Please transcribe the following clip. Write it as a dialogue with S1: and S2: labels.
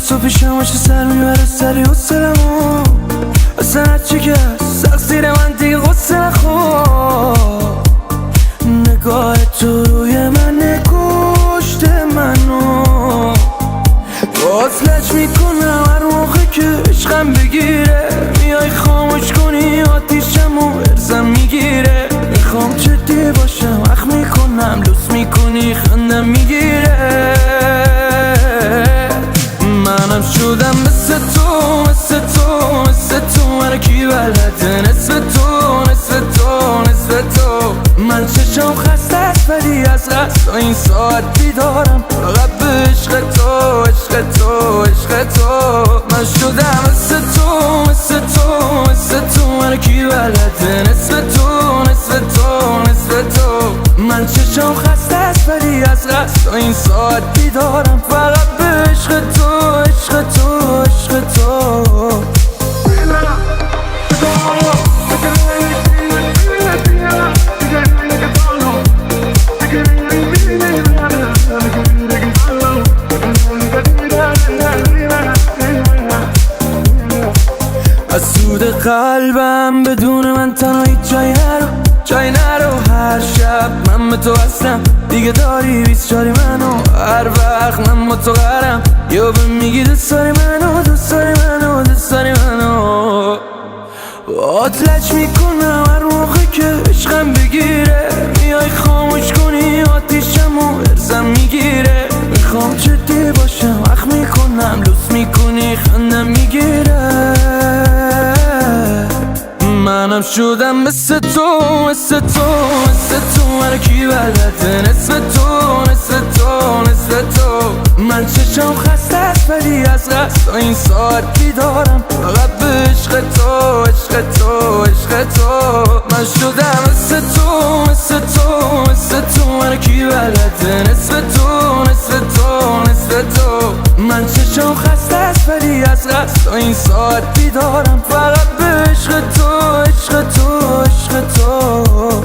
S1: تو پیشم باشه سر میبره سری حسلمو اصلا هرچی که سخت زیر من دیگه غصه نخور نگاه تو روی من کشت منو وصلش میکنم هر موقع که عشقم بگیره میای خاموش کنی آتیشمو ارزم میگیره میخوام جدی باشم اخ میکنم لوس میکنی خندم میگیره منم شدم مثل تو مثل تو مثل تو من کی بلده نصف تو نصف تو نصف تو من چشم خسته است ولی از غصه این ساعت بیدارم فقط به عشق تو عشق تو عشق تو من شدم مثل تو مثل تو مثل تو من کی بلده نصف تو نصف تو نصف تو من چشم خسته است ولی از غصه این ساعت بیدارم فقط به عشق تو عشق تو عشق تو از سود قلبم بدون من تنها هیچ جایی نرو هر شب من به تو هستم دیگه داری 24 منو هر وقت من با تو قرم یا به میگی دوست داری منو دوست داری منو دوست داری منو آتلش میکنم هر موقع که عشقم بگیره میای خاموش کنی آتیشمو ارزم میگیره میخوام جدی باشم اخ میکنم لوس میکنی خندم میگیره منم شدم مثل تو مثل تو مثل تو من کی بلده نصف تو نصف تو نصف تو من چشم خسته است ولی از غصه این ساعت بیدارم فقط به عشق تو عشق تو عشق تو من شدم مثل تو مثل تو مثل تو من کی بلده نصف تو نصف تو نصف تو من چشم خسته است ولی از غصه این ساعت بیدارم فقط به عشق تو عشق تو عشق تو